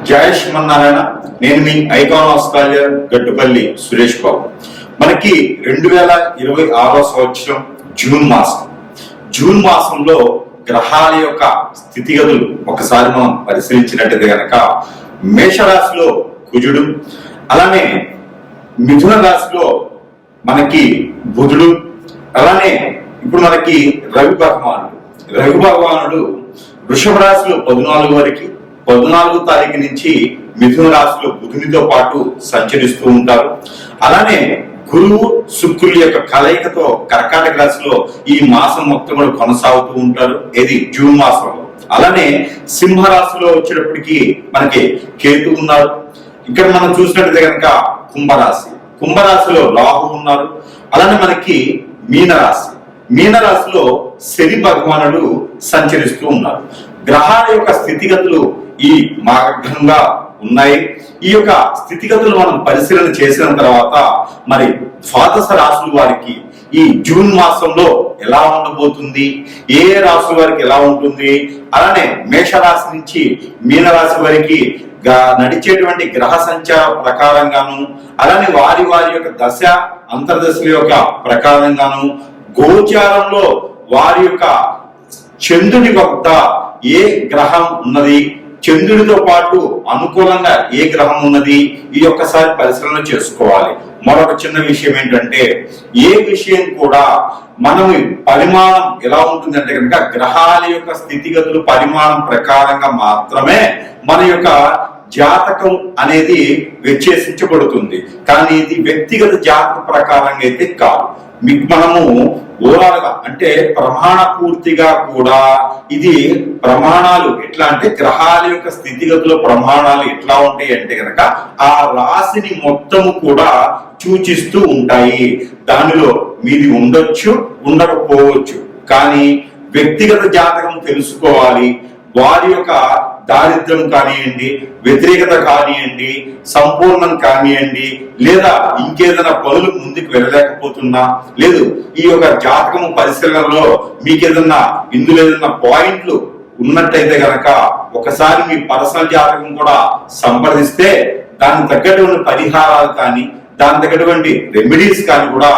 జయ శ్రీమన్నారాయణ. నేను మీ ఐకాన్ ఆస్ట్రేలియర్ గట్టుపల్లి సురేష్ బాబు. మనకి 2026 సంవత్సరం జూన్ మాసంలో గ్రహాల యొక్క స్థితిగతులు ఒకసారి మనం పరిశీలించినట్టయితే గనక మేషరాశిలో కుజుడు, అలానే మిథున రాశిలో మనకి బుధుడు, అలానే ఇప్పుడు మనకి రవి భగవానుడు వృషభ రాశిలో 14 వరకు 14వ తారీఖు నుంచి మిథున రాశిలో బుధునితో పాటు సంచరిస్తూ ఉంటారు. అలానే గురువు శుక్రుల యొక్క కలయికతో కర్కాటక రాశిలో ఈ మాసం మొత్తం కూడా కొనసాగుతూ ఉంటారు. ఇది జూన్ మాసంలో. అలానే సింహరాశిలో వచ్చేటప్పటికి మనకి కేతు ఉన్నారు. ఇక్కడ మనం చూసినట్లయితే కనుక కుంభరాశిలో రాహు ఉన్నారు. అలానే మనకి మీనరాశిలో శని భగవానుడు సంచరిస్తూ ఉన్నారు. గ్రహాల యొక్క స్థితిగతులు ఈ మార్గంగా ఉన్నాయి. ఈ యొక్క స్థితిగతులు మనం పరిశీలన చేసిన తర్వాత మరి ద్వాదశ రాశుల వారికి ఈ జూన్ మాసంలో ఎలా ఉండబోతుంది, ఏ రాశుల వారికి ఎలా ఉంటుంది, అలానే మేషరాశి నుంచి మీనరాశి వారికి నడిచేటువంటి గ్రహ సంచార ప్రకారంగాను, అలానే వారి యొక్క దశ అంతర్దశల యొక్క ప్రకారంగాను, గోచారంలో వారి యొక్క చంద్రుడి వద్ద ఏ గ్రహం ఉన్నది, చంద్రుడితో పాటు అనుకూలంగా ఏ గ్రహం ఉన్నది, ఈ ఒక్కసారి పరిశీలన చేసుకోవాలి. మరొక చిన్న విషయం ఏంటంటే, ఏ విషయం కూడా మనం పరిమాణం ఎలా ఉంటుందంటే కనుక గ్రహాల యొక్క స్థితిగతులు పరిమాణం ప్రకారంగా మాత్రమే మన యొక్క జాతకం అనేది విశ్లేషించబడుతుంది. కానీ ఇది వ్యక్తిగత జాతక ప్రకారంగా అయితే కాదు. మనము ఓవరాల్గా అంటే ప్రమాణ పూర్తిగా కూడా ఇది ప్రమాణాలు ఎట్లా అంటే గ్రహాల యొక్క స్థితిగతుల ప్రమాణాలు ఎట్లా ఉంటాయి అంటే కనుక ఆ రాశిని మొత్తము కూడా సూచిస్తూ ఉంటాయి. దానిలో మీది ఉండొచ్చు, ఉండకపోవచ్చు. కానీ వ్యక్తిగత జాతకం తెలుసుకోవాలి. వారి యొక్క దారిద్ర్యం కానివ్వండి, వ్యతిరేకత కానివ్వండి, సంపూర్ణం కానివ్వండి, లేదా ఇంకేదైనా పనులు ముందుకు వెళ్ళలేకపోతున్నా, లేదు ఈ యొక్క జాతకము పరిశీలనలో మీకు ఇందులో ఏదైనా పాయింట్లు ఉన్నట్టయితే గనక ఒకసారి మీ పర్సనల్ జాతకం కూడా సంప్రదిస్తే దానికి తగ్గటువంటి పరిహారాలు కానీ, దాని తగ్గటువంటి రెమెడీస్ కానీ కూడా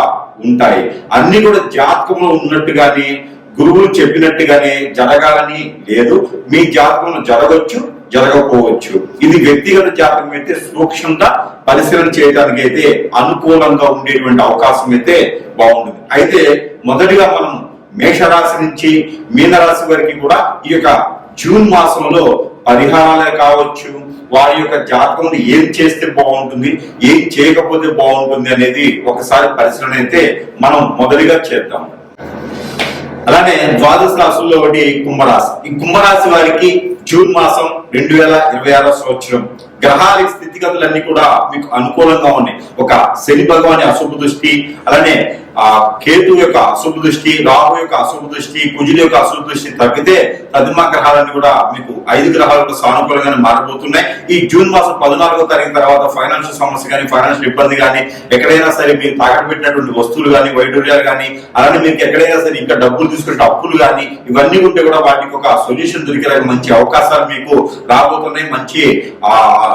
ఉంటాయి. అన్ని కూడా జాతకంలో ఉన్నట్టుగానే గురువులు చెప్పినట్టుగానే జరగాలని లేదు. మీ జాతకంలో జరగవచ్చు, జరగకపోవచ్చు. ఇది వ్యక్తిగత జాతకం అయితే సూక్ష్మంగా పరిశీలన చేయడానికి అయితే అనుకూలంగా ఉండేటువంటి అవకాశం అయితే బాగుంటుంది. అయితే మొదటిగా మనం మేషరాశి నుంచి మీనరాశి వరకు కూడా ఈ యొక్క జూన్ మాసంలో పరిహారాలే కావచ్చు, వారి యొక్క జాతకం ఏం చేస్తే బాగుంటుంది, ఏం చేయకపోతే బాగుంటుంది అనేది ఒకసారి పరిశీలన అయితే మనం మొదటిగా చేద్దాం. అలానే ద్వాదశ రాశుల్లో ఒకటి కుంభరాశి. ఈ కుంభరాశి వారికి జూన్ మాసం 2026 సంవత్సరం గ్రహాల స్థితిగతులన్నీ కూడా మీకు అనుకూలంగా ఉన్నాయి. ఒక శని భగవాని అశుభ దృష్టి, అలానే కేతు యొక్క అశుభ దృష్టి, రాహు యొక్క అశుభ దృష్టి, కుజుడు యొక్క అశుభ దృష్టి తగ్గితే తదిమ గ్రహాలన్నీ కూడా మీకు 5 గ్రహాలకు సానుకూలంగానే మారిపోతున్నాయి. ఈ జూన్ మాసం 14వ తారీఖు తర్వాత ఫైనాన్షియల్ సమస్య కానీ, ఫైనాన్షియల్ ఇబ్బంది కానీ, ఎక్కడైనా సరే మీరు తాకట్టు పెట్టినటువంటి వస్తువులు కానీ, వైడూర్యాలు కానీ, అలానే మీకు ఎక్కడైనా సరే ఇంకా డబ్బులు తీసుకునే అప్పులు కానీ ఇవన్నీ ఉంటే కూడా వాటికి ఒక సొల్యూషన్ దొరికేలాగా మంచి అవకాశాలు మీకు రాబోతున్నాయి. మంచి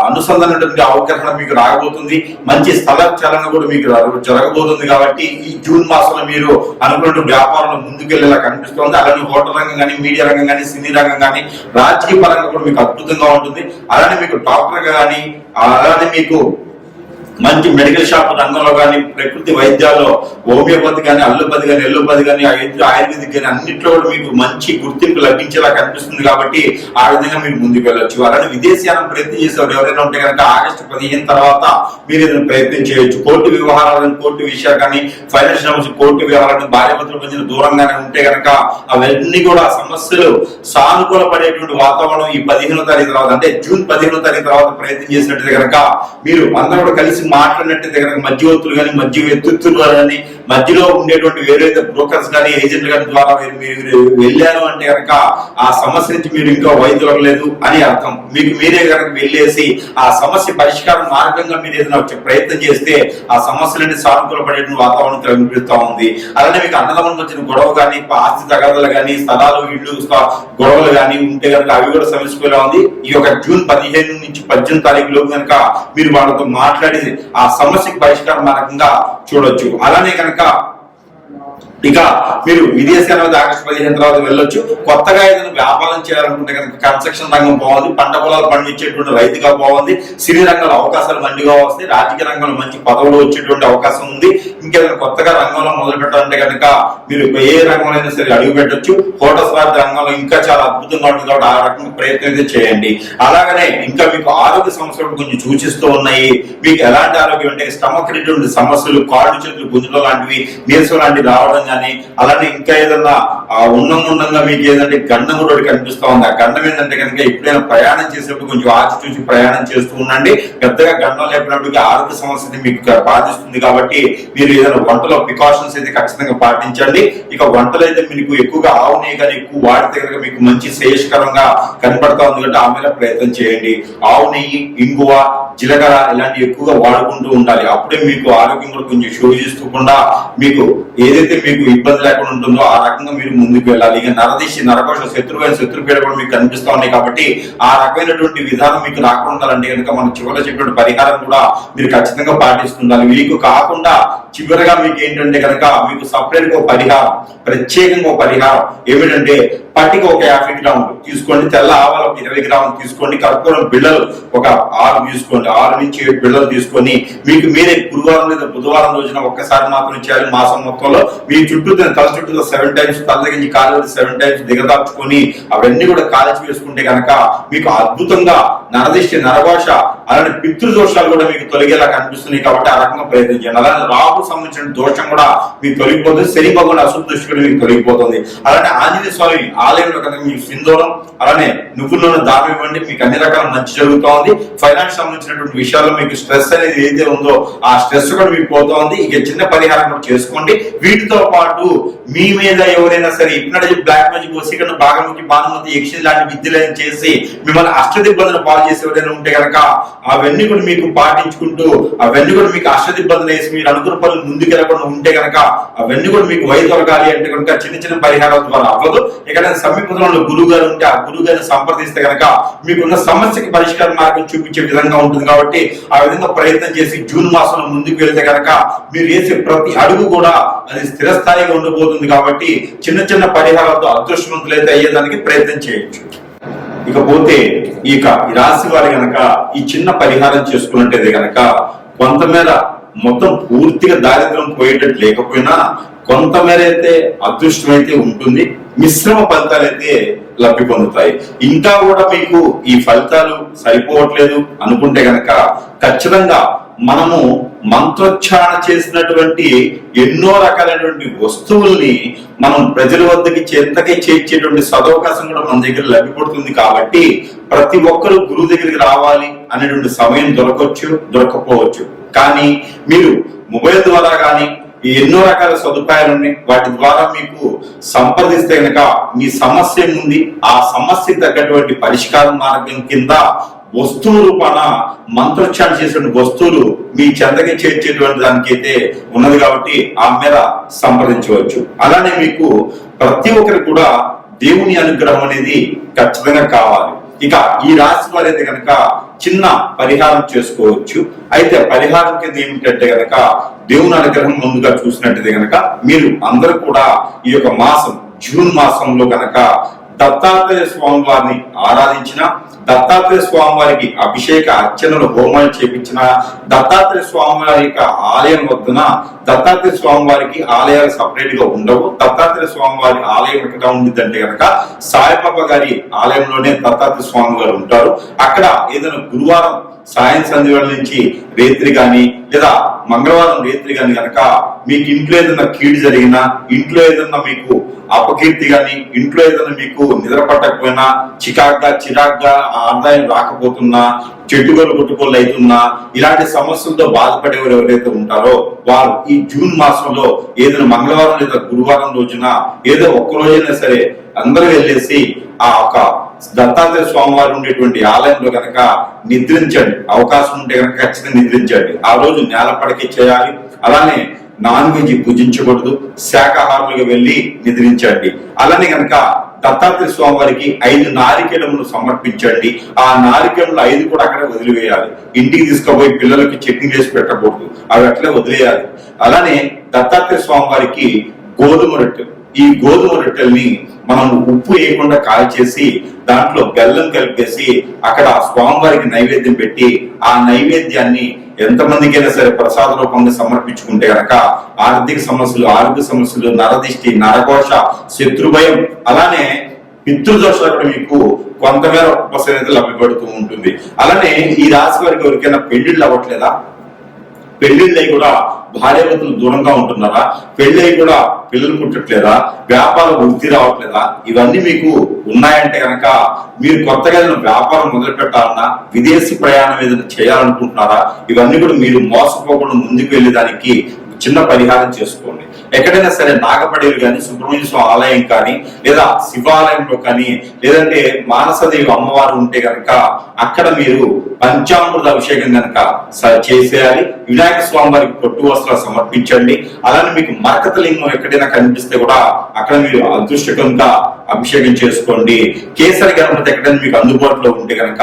అనుసంధానటువంటి అవగాహన మీకు రాబోతుంది. మంచి స్థల చలన కూడా మీకు జరగబోతుంది. కాబట్టి ఈ జూన్ మాసంలో మీరు అనుకున్న వ్యాపారంలో ముందుకెళ్లేలా కనిపిస్తుంది. అలానే హోటల్ రంగం కానీ, మీడియా రంగం కానీ, సినీ రంగం కానీ, రాజకీయ పరంగా కూడా మీకు అద్భుతంగా ఉంటుంది. అలానే మీకు డాక్టర్ కానీ, అలానే మీకు మంచి మెడికల్ షాప్ రంగంలో కానీ, ప్రకృతి వైద్యాల్లో హోమియోపతి కానీ, అల్లోపతి కానీ, ఎల్లోపతి కానీ, ఆయుర్వేదిక్ కానీ అన్నింటిలో కూడా మీకు మంచి గుర్తింపు లభించేలా కనిపిస్తుంది. కాబట్టి ఆ విధంగా మీరు ముందుకు వెళ్ళొచ్చు. అలానే విదేశీయానం ప్రయత్నం చేసేవారు ఎవరైనా ఉంటే కనుక ఆగస్టు 15 తర్వాత మీరు ఏదైనా ప్రయత్నం చేయొచ్చు. కోర్టు వ్యవహారాలను, కోర్టు విషయాలు కానీ, ఫైనాన్షియల్ సమస్య, కోర్టు వ్యవహారాలను, భార్యాభర్తల మధ్య దూరంగానే ఉంటే కనుక అవన్నీ కూడా సమస్యలు సానుకూల పడేటువంటి వాతావరణం ఈ 15వ తారీఖు తర్వాత అంటే జూన్ 15వ తారీఖు తర్వాత ప్రయత్నం చేసినట్టు కనుక మీరు అందరూ కూడా కలిసి మాట్లాడినట్టయితే కనుక మధ్యవర్తులు కానీ మధ్య వ్యక్తిత్తులు కానీ మధ్యలో ఉండేటువంటి వేరైతే బ్రోకర్స్ కానీ ఏజెంట్లు కానీ ద్వారా మీరు వెళ్ళారు అంటే కనుక ఆ సమస్య నుంచి మీరు ఇంకా వైదొలగలేదు అని అర్థం. మీకు మీరే కనుక వెళ్ళేసి ఆ సమస్య పరిష్కార మార్గంగా మీరు ఏదైనా ప్రయత్నం చేస్తే ఆ సమస్యలన్నీ సానుకూల పడే వాతావరణం కనిపిస్తూ ఉంది. అలానే మీకు అన్నదమ్ములకు వచ్చిన గొడవ కానీ ఆస్తి తగాదాలు కానీ స్థలాలు ఇళ్ళు గొడవలు కానీ ఉంటే కనుక అవి కూడా సమస్యలా ఉంది. ఈ యొక్క జూన్ 15 నుంచి 18 తారీఖులో కనుక మీరు వాళ్ళతో మాట్లాడి ఆ సమస్యకు పరిష్కార మార్గంగా చూడొచ్చు. అలానే కనుక ఇక మీరు విదేశాలకు ఆగస్టు 15 తర్వాత వెళ్ళొచ్చు. కొత్తగా ఏదైనా వ్యాపారం చేయాలనుకుంటే కనుక కన్స్ట్రక్షన్ రంగం బాగుంది, పంట పొలాలు పండించేటువంటి రైతుగా బాగుంది, సినీ రంగంలో అవకాశాలు మంచిగా వస్తాయి, రాజకీయ రంగంలో మంచి పదవులు వచ్చేటువంటి అవకాశం ఉంది. ఇంకేదైనా కొత్తగా రంగంలో మొదలు పెట్టాలంటే కనుక మీరు ఏ రంగంలో అయినా సరే అడుగు పెట్టొచ్చు. హోటల్స్ వారి రంగంలో ఇంకా చాలా అద్భుతంగా ఉంటుంది కాబట్టి ఆ రకంగా ప్రయత్నం అయితే చేయండి. అలాగనే ఇంకా మీకు ఆరోగ్య సమస్యలు కొంచెం సూచిస్తూ ఉన్నాయి. మీకు ఎలాంటి ఆరోగ్యం అంటే స్టమక్ రిలేటెడ్ సమస్యలు, కాళ్ళు చేతులు గుంజులో లాంటివి, నీరసం లాంటివి రావడం కానీ, అలానే ఇంకా ఏదన్నా ఉండంగా మీకు ఏదంటే గండం కూడా కనిపిస్తా ఉంది. ఆ గండం ఏంటంటే కనుక ఎప్పుడైనా ప్రయాణం చేసేటప్పుడు కొంచెం ఆచి చూసి ప్రయాణం చేస్తూ ఉండండి. పెద్దగా గండం లేపినప్పటికీ ఆరోగ్య సమస్య మీకు బాధిస్తుంది కాబట్టి మీరు ఏదైనా వంటలో ప్రికాషన్స్ అయితే ఖచ్చితంగా పాటించండి. ఇక వంటలు అయితే మీకు ఎక్కువగా ఆవు నెయ్యి కానీ ఎక్కువ వాడితే కనుక మీకు మంచి శ్రేయస్కరంగా కనపడతా ఉంది కాబట్టి ఆ మీద ప్రయత్నం చేయండి. ఆవు నెయ్యి, ఇంగువ, జీలకర్ర ఇలాంటివి ఎక్కువగా వాడుకుంటూ ఉండాలి. అప్పుడే మీకు ఆరోగ్యం కూడా కొంచెం శోధిస్తూకుండా మీకు ఏదైతే మీకు ఇబ్బంది లేకుండా ఉంటుందో ఆ రకంగా మీరు ముందుకు వెళ్ళాలి. ఇక నరదిశి, నరకోశ, శత్రుపీడ కూడా మీకు కనిపిస్తా ఉన్నాయి కాబట్టి ఆ రకమైనటువంటి విధానం మీకు రాకుండా ఉండాలంటే కనుక మనం చివరిలో చెప్పిన పరిహారం కూడా మీరు ఖచ్చితంగా పాటిస్తుండాలి. మీకు కాకుండా చివరిగా మీకు ఏంటంటే కనుక మీకు సపరేట్ గా పరిహారం, ప్రత్యేకంగా పరిహారం ఏమిటంటే పట్టిక ఒక 50 గ్రాములు తీసుకోండి, తెల్ల ఆవాలు ఒక 20 గ్రాములు తీసుకోండి, కర్పూరం బిళ్ళలు ఒక 6 తీసుకోండి, 6 నుంచి 7 బిళ్ళలు తీసుకొని మీకు మీరే గురువారం లేదా బుధవారం రోజున ఒక్కసారి మాత్రం చేయాలి. మాసం మొత్తంలో మీ చుట్టూ తల చుట్టూ 7 టైమ్స్, తల దగ్గర కాలు 7 టైమ్స్ దిగదార్చుకొని అవన్నీ కూడా కాల్చి వేసుకుంటే కనుక మీకు అద్భుతంగా నరదిష్టి, నరభాష అలానే పితృదోషాలు కూడా మీకు తొలగేలా కనిపిస్తున్నాయి కాబట్టి ఆ రకంగా ప్రయత్నం చేయండి. అలానే రాహు సంబంధించిన దోషం కూడా మీకు తొలగిపోతుంది, శని భగవాన్ అశుద్ధ దృష్టి కూడా మీకు తొలగిపోతుంది. అలానే ఆంజనేయ స్వామి ఆలయంలో కనుక మీకు సింధూరం అలానే నువ్వులను దానం ఇవ్వండి, మీకు అన్ని రకాల మంచి జరుగుతూ ఉంది. ఫైనాన్స్ సంబంధించినటువంటి విషయాల్లో మీకు స్ట్రెస్ అనేది ఏదైతే ఉందో ఆ స్ట్రెస్ కూడా మీకు పోతా ఉంది. ఇక చిన్న పరిహారం కూడా చేసుకోండి. వీటితో పాటు మీ మీద ఎవరైనా సరే ఇప్పుడు బ్లాక్ మ్యాజిక్, వసీకరణ, భాగముఖి, భానుమతి, యక్షి లాంటి విద్యలను చేసి మిమ్మల్ని అష్టదిబ్బందులు పాలు చేసి ఎవరైనా ఉంటే కనుక అవన్నీ కూడా మీకు పాటించుకుంటూ అవన్నీ కూడా మీకు అష్టదిబ్బందులు వేసి మీరు అనుకున్న పనులు ముందుకెళ్ళకుండా ఉంటే కనుక అవన్నీ కూడా మీకు వైదొలగాలి అంటే కనుక చిన్న చిన్న పరిహారాల ద్వారా అవ్వదు. ఎక్కడైనా సమీపంలో గురువు గారు ఉంటే ఆ గురువు గారిని సంప్రదిస్తే కనుక మీకున్న సమస్యకి పరిష్కార మార్గం చూపించే విధంగా ఉంటుంది కాబట్టి ఆ విధంగా ప్రయత్నం చేసి జూన్ మాసంలో ముందుకు వెళ్తే కనుక మీరు వేసే ప్రతి అడుగు కూడా అది స్థిరస్థాయిగా ఉండబోతుంది కాబట్టి చిన్న చిన్న పరిహారాలతో అదృష్టవంతులైతే అయ్యేదానికి ప్రయత్నం చేయొచ్చు. ఇకపోతే ఈ రాశి వారి గనక ఈ చిన్న పరిహారం చేసుకున్నట్టయితే గనక కొంతమేర మొత్తం పూర్తిగా దారిద్ర్యం పోయేటట్టు లేకపోయినా కొంతమేర అయితే అదృష్టం అయితే ఉంటుంది, మిశ్రమ ఫలితాలు అయితే లబ్ధి పొందుతాయి. ఇంకా కూడా మీకు ఈ ఫలితాలు సరిపోవట్లేదు అనుకుంటే గనక ఖచ్చితంగా మనము మంత్రోచ్చారణ చేసినటువంటి ఎన్నో రకాలైనటువంటి వస్తువుల్ని మనం ప్రజల వద్దకి చెంతకి చేర్చేటువంటి సదవకాశం కూడా మన దగ్గర లభ్యపడుతుంది. కాబట్టి ప్రతి ఒక్కరూ గురువు దగ్గరికి రావాలి అనేటువంటి సమయం దొరకపోవచ్చు. కానీ మీరు మొబైల్ ద్వారా కానీ ఎన్నో రకాల సదుపాయాలు ఉన్నాయి, వాటి ద్వారా మీకు సంప్రదిస్తే కనుక మీ సమస్య ఉంది, ఆ సమస్యకి తగ్గటువంటి పరిష్కార మార్గం కింద వస్తువు రూపాన మంత్రోచ్చారణ చేసిన వస్తువులు మీ చెందకి చేర్చేటువంటి దానికైతే ఉన్నది కాబట్టి ఆ మేర సంప్రదించవచ్చు. అలానే మీకు ప్రతి ఒక్కరికి కూడా దేవుని అనుగ్రహం అనేది ఖచ్చితంగా కావాలి. ఇక ఈ రాశి వారు అయితే కనుక చిన్న పరిహారం చేసుకోవచ్చు. అయితే పరిహారం కింద ఏమిటంటే కనుక దేవుని అనుగ్రహం ముందుగా చూసినట్టయితే కనుక మీరు అందరూ కూడా ఈ యొక్క మాసం జూన్ మాసంలో కనుక దత్తాత్రేయ స్వామి వారిని ఆరాధించిన, దత్తాత్రేయ స్వామి వారికి అభిషేక అర్చనలు హోమాలు చేపించిన, దత్తాత్రేయ స్వామి వారి యొక్క ఆలయం వద్దన దత్తాత్రేయ స్వామి వారికి ఆలయాలు సపరేట్ గా ఉండవు. దత్తాత్రేయ స్వామి వారి ఆలయం ఎక్కడ ఉండిద్దంటే కనుక సాయిబాబా గారి ఆలయంలోనే దత్తాత్రేయ స్వామి గారు ఉంటారు. అక్కడ ఏదైనా గురువారం సాయం సంధ్య నుంచి రేత్రి కానీ లేదా మంగళవారం రాత్రి కానీ కనుక మీకు ఇంట్లో ఏదైనా కీడు జరిగినా, ఇంట్లో ఏదైనా మీకు అపకీర్తి గాని, ఇంట్లో ఏదైనా మీకు నిద్ర పట్టకపోయినా, చిరాగ్గా ఆదాయం రాకపోతున్నా, చెట్టుగోలు కొట్టుకోలు అవుతున్నా, ఇలాంటి సమస్యలతో బాధపడేవారు ఎవరైతే ఉంటారో వారు ఈ జూన్ మాసంలో ఏదైనా మంగళవారం లేదా గురువారం రోజున ఏదో ఒక్క రోజైనా సరే అందరూ వెళ్ళేసి ఆ ఒక దత్తాత్రేయ స్వామివారు ఉండేటువంటి ఆలయంలో కనుక నిద్రించండి. అవకాశం ఉంటే కనుక ఖచ్చితంగా నిద్రించండి. ఆ రోజు నేల పడకి చేయాలి. అలానే నాన్ వెజ్ భుజించకూడదు. శాకాహారులుగా వెళ్ళి నిద్రించండి. అలానే కనుక దత్తాత్రేయ స్వామి వారికి 5 నారికేళములు సమర్పించండి. ఆ నారికేళములు 5 కూడా అక్కడే వదిలివేయాలి. ఇంటికి తీసుకుపోయి పిల్లలకి చట్నీ వేసి పెట్టకూడదు, అవి అట్లే వదిలేయాలి. అలానే దత్తాత్రేయ స్వామి వారికి గోధుమ రొట్టెలు, ఈ గోధుమ రొట్టెల్ని మనం ఉప్పు వేయకుండా కాల్చేసి దాంట్లో బెల్లం కలిపేసి అక్కడ స్వామివారికి నైవేద్యం పెట్టి ఆ నైవేద్యాన్ని ఎంతమందికైనా సరే ప్రసాద రూపంగా సమర్పించుకుంటే కనుక ఆర్థిక సమస్యలు, ఆరోగ్య సమస్యలు, నరదిష్టి, నరకోశ, శత్రుభయం, అలానే పితృదోషాలు కూడా మీకు కొంతమేర ఉపశమనం లభ్యపడుతూ ఉంటుంది. అలానే ఈ రాశి వారికి ఎవరికైనా పెళ్లిళ్ళు అవ్వట్లేదా? పెళ్లిళ్ళై కూడా భార్యాభర్తలు దూరంగా ఉంటున్నారా? పెళ్ళై కూడా పిల్లలు పుట్టట్లేదా? వ్యాపారం వృద్ధి రావట్లేదా? ఇవన్నీ మీకు ఉన్నాయంటే కనుక మీరు కొత్తగా ఏదైనా వ్యాపారం మొదలు పెట్టాలన్నా, విదేశీ ప్రయాణం ఏదైనా చేయాలనుకుంటున్నారా? ఇవన్నీ కూడా మీరు మోసపోకుండా ముందుకు వెళ్ళేదానికి చిన్న పరిహారం చేసుకోండి. ఎక్కడైనా సరే నాగపడేలు కానీ, సుబ్రహ్మణ్య స్వామి ఆలయం కానీ, లేదా శివాలయంలో కానీ, లేదంటే మానసదేవి అమ్మవారు ఉంటే కనుక అక్కడ మీరు పంచామృత అభిషేకం కనుక చేసేయాలి. వినాయక స్వామి వారికి పొట్టు వస్త్రాలు సమర్పించండి. అలానే మీకు మరకత లింగం ఎక్కడైనా కనిపిస్తే కూడా అక్కడ మీరు అదృష్టకంగా అభిషేకం చేసుకోండి. కేసరి గణపతి ఎక్కడైనా మీకు అందుబాటులో ఉంటే కనుక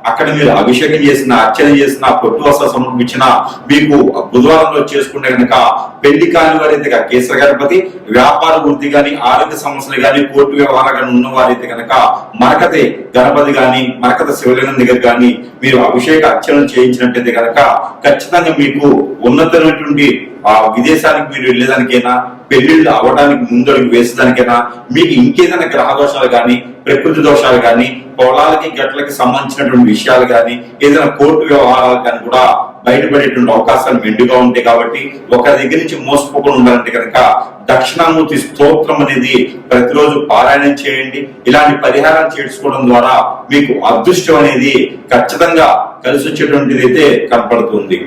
అక్కడ మీరు అభిషేకం చేసిన, అర్చన చేసిన, పొట్టు వస్త్రాలు సమర్పించిన, మీకు బుధవారంలో చేసుకుంటే కనుక పెళ్లి కాని వారైతే కేసరి గణపతి, వ్యాపార వృద్ధి గాని, ఆరోగ్య సమస్యలు గాని, కోర్టు వ్యవహారాలు గాని ఉన్న వారైతే కనుక మరకతే గణపతి గాని, మరకత శివలింగం దగ్గర గాని మీరు అభిషేక అర్చనలు చేయించినట్టయితే కనుక ఖచ్చితంగా మీకు ఉన్నతమైనటువంటి విదేశానికి మీరు వెళ్ళేదానికైనా, పెళ్లిళ్ళు అవ్వడానికి ముందడుగు వేసేదానికైనా, మీకు ఇంకేదైనా గ్రహ దోషాలు కానీ, ప్రకృతి దోషాలు కానీ, పొలాలకి గట్లకి సంబంధించినటువంటి విషయాలు కానీ, ఏదైనా కోర్టు వ్యవహారాలు కానీ కూడా బయటపడేటువంటి అవకాశాలు మెండుగా ఉంటాయి. కాబట్టి ఒకరి దగ్గర నుంచి మోసపోకుండా ఉండాలంటే కనుక దక్షిణామూర్తి స్తోత్రం అనేది ప్రతిరోజు పారాయణం చేయండి. ఇలాంటి పరిహారాలు చేసుకోవడం ద్వారా మీకు అదృష్టం అనేది ఖచ్చితంగా కలిసి వచ్చేటువంటిది అయితే కనపడుతుంది.